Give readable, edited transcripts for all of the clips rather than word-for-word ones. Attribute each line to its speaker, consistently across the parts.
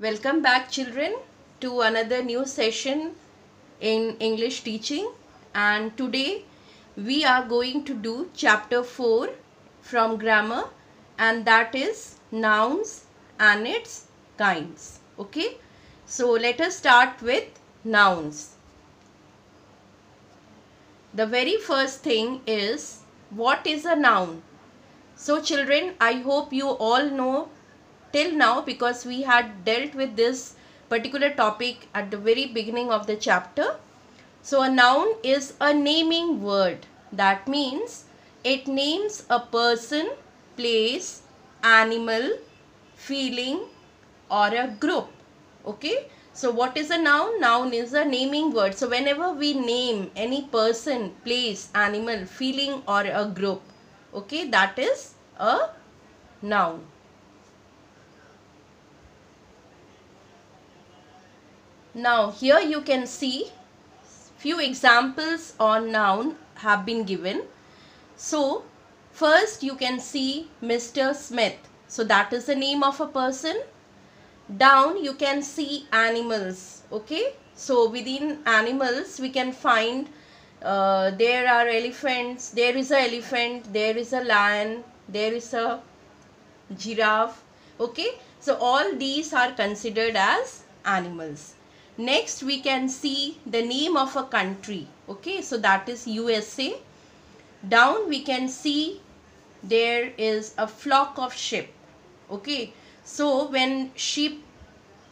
Speaker 1: Welcome back, children, to another new session in English teaching. And today we are going to do chapter 4 from grammar, and that is nouns and its kinds. Okay, so let us start with nouns. The very first thing is, what is a noun? So children, I hope you all know till now, because we had dealt with this particular topic at the very beginning of the chapter. So a noun is a naming word. That means it names a person, place, animal, feeling or a group. Okay. So what is a noun? Noun is a naming word. So whenever we name any person, place, animal, feeling or a group, okay, that is a noun. Now here you can see few examples on noun have been given. So first you can see Mr. Smith. So that is the name of a person. Down you can see animals. Okay. So within animals we can find there are elephants, there is a elephant, there is a lion, there is a giraffe. Okay. So all these are considered as animals. Next we can see the name of a country. Okay. So that is USA. Down we can see there is a flock of sheep. Okay. So when sheep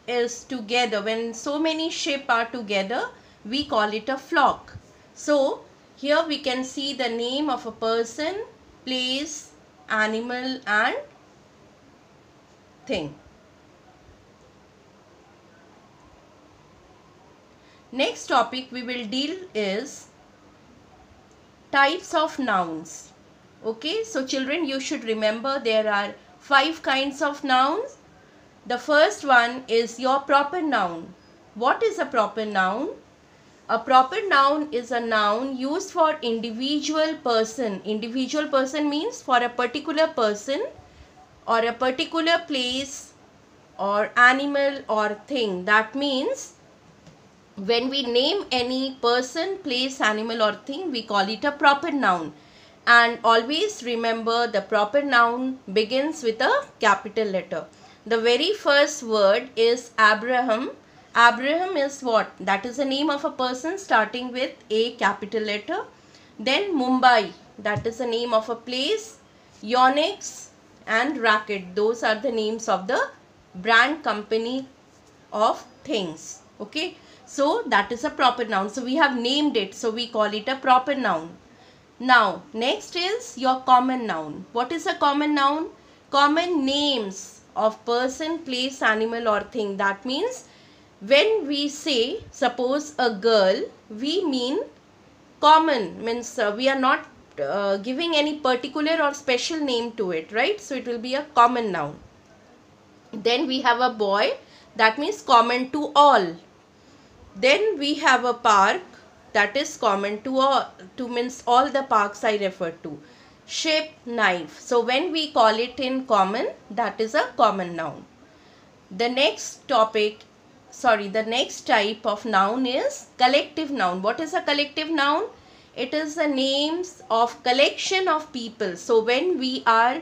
Speaker 1: is together, when so many sheep are together, we call it a flock. So here we can see the name of a person, place, animal and thing. Next topic we will deal is types of nouns. Okay, so children, you should remember there are 5 kinds of nouns. The first one is your proper noun. What is a proper noun? A proper noun is a noun used for individual person. Individual person means for a particular person or a particular place or animal or thing. That means when we name any person, place, animal or thing, we call it a proper noun. And always remember, the proper noun begins with a capital letter. The very first word is Abraham. Abraham is what? That is the name of a person starting with a capital letter. Then Mumbai, that is the name of a place. Yonex and Racket, those are the names of the brand company of things. Okay. So that is a proper noun. So we have named it. So we call it a proper noun. Now next is your common noun. What is a common noun? Common names of person, place, animal or thing. That means when we say suppose a girl, we mean common, means we are not giving any particular or special name to it, right? So it will be a common noun. Then we have a boy, that means common to all. Then we have a park, that is common to all, means all the parks I refer to. Shape, knife. So when we call it in common, that is a common noun. The next type of noun is collective noun. What is a collective noun? It is the names of collection of people. So when we are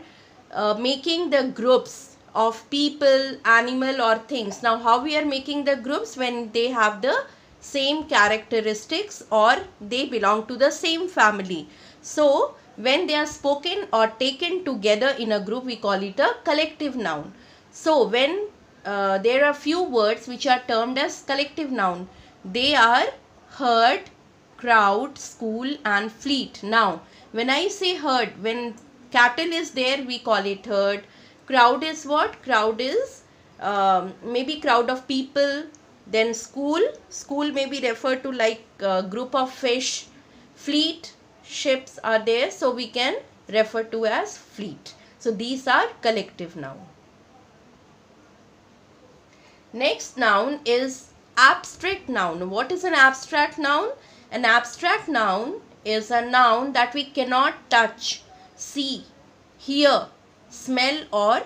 Speaker 1: making the groups of people, animal or things. Now how we are making the groups? When they have the same characteristics or they belong to the same family. So when they are spoken or taken together in a group, we call it a collective noun. So when there are few words which are termed as collective noun, they are herd, crowd, school and fleet. Now when I say herd, when cattle is there, we call it herd. Crowd is what? Crowd is maybe crowd of people. Then school may be referred to like a group of fish. Fleet, ships are there, so we can refer to as fleet. So these are collective noun. Next noun is abstract noun. What is an abstract noun? An abstract noun is a noun that we cannot touch, see, hear, smell or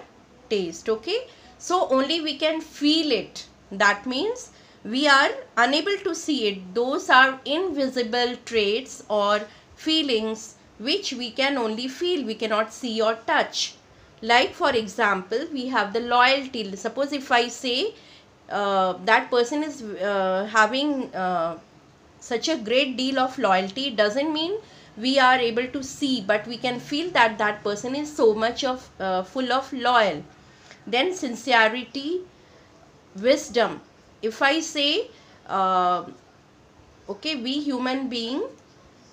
Speaker 1: taste. Okay. so only we can feel it. That means we are unable to see it. Those are invisible traits or feelings which we can only feel, we cannot see or touch. Like for example, we have the loyalty. Suppose if I say that person is having such a great deal of loyalty, it doesn't mean we are able to see, but we can feel that that person is so much of full of loyal. Then sincerity, wisdom. If I say okay, we human being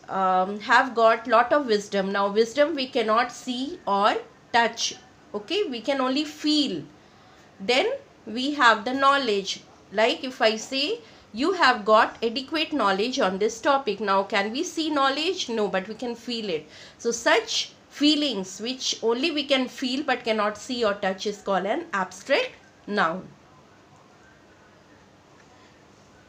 Speaker 1: have got lot of wisdom. Now wisdom we cannot see or touch, okay, we can only feel. Then we have the knowledge. Like if I say you have got adequate knowledge on this topic. Now can we see knowledge? No, but we can feel it. So such feelings which only we can feel but cannot see or touch is called an abstract noun.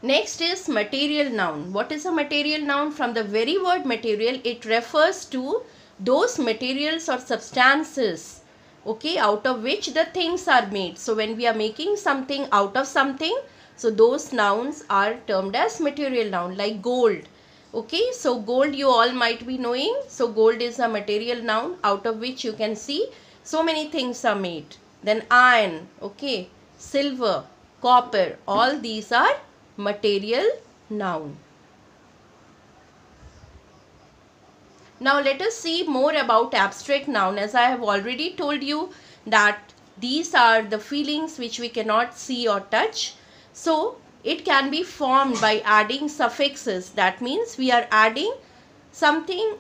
Speaker 1: Next is material noun. What is a material noun? From the very word material, it refers to those materials or substances, okay, out of which the things are made. So when we are making something out of something, so those nouns are termed as material noun. Like gold, okay, so gold you all might be knowing. So gold is a material noun out of which you can see so many things are made. Then iron, okay, silver, copper, all these are material noun. Now let us see more about abstract noun. As I have already told you that these are the feelings which we cannot see or touch. So it can be formed by adding suffixes. That means we are adding something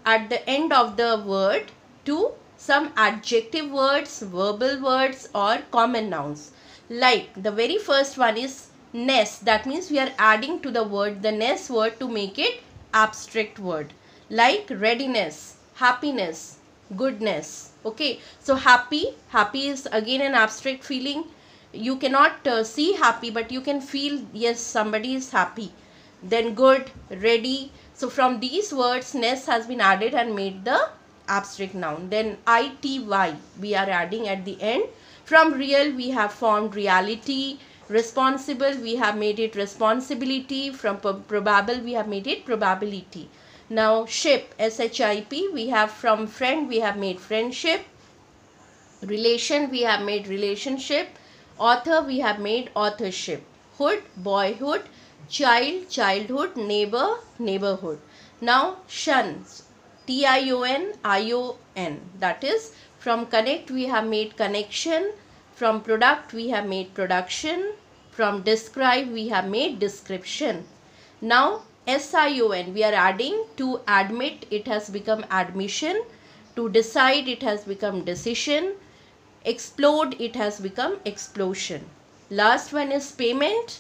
Speaker 1: at the end of the word to some adjective words, verbal words or common nouns. Like the very first one is ness. That means we are adding to the word the ness word to make it abstract word. Like readiness, happiness, goodness. Okay, so happy is again an abstract feeling. You cannot see happy, but you can feel, yes, somebody is happy. Then good, ready. So from these words ness has been added and made the abstract noun. Then ity we are adding at the end. From real we have formed reality. Responsible we have made it responsibility. From probable we have made it probability. Now ship, ship, we have from friend we have made friendship. Relation we have made relationship. Author we have made authorship. Hood, boyhood. Child, childhood. Neighbor, neighborhood. Now shun, tion, ion, that is from connect we have made connection. From product we have made production. From describe we have made description. Now sion we are adding. To admit it has become admission. To decide it has become decision. Explode it has become explosion. Last one is payment.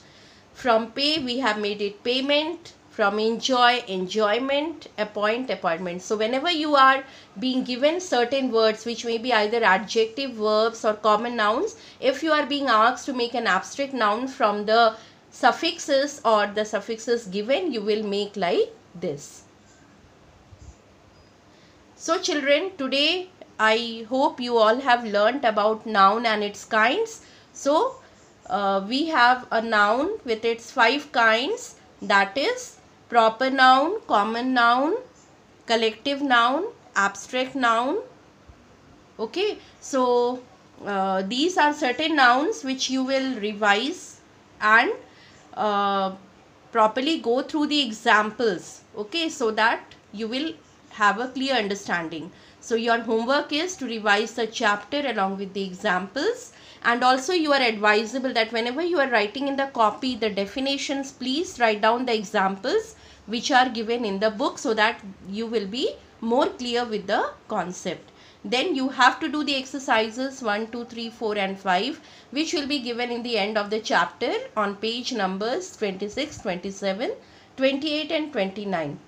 Speaker 1: From pay we have made it payment. From enjoy, enjoyment. Appoint, appointment. So whenever you are being given certain words which may be either adjective, verbs or common nouns, if you are being asked to make an abstract noun from the suffixes or the suffixes given, you will make like this. So children, today I hope you all have learnt about noun and its kinds. So we have a noun with its 5 kinds, that is proper noun, common noun, collective noun, abstract noun. Okay, so these are certain nouns which you will revise and properly go through the examples, okay, so that you will have a clear understanding. So your homework is to revise the chapter along with the examples, and also you are advisable that whenever you are writing in the copy the definitions, please write down the examples which are given in the book so that you will be more clear with the concept. Then you have to do the exercises 1, 2, 3, 4 and 5 which will be given in the end of the chapter on page numbers 26, 27, 28 and 29.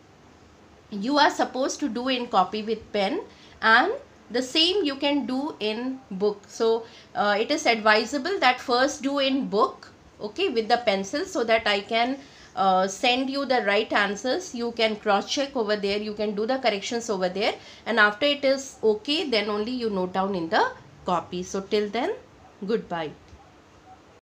Speaker 1: You are supposed to do in copy with pen, and the same you can do in book. So it is advisable that first do in book, okay, with the pencil, so that I can send you the right answers. You can cross check over there, you can do the corrections over there, and after it is okay, then only you note down in the copy. So till then, Goodbye.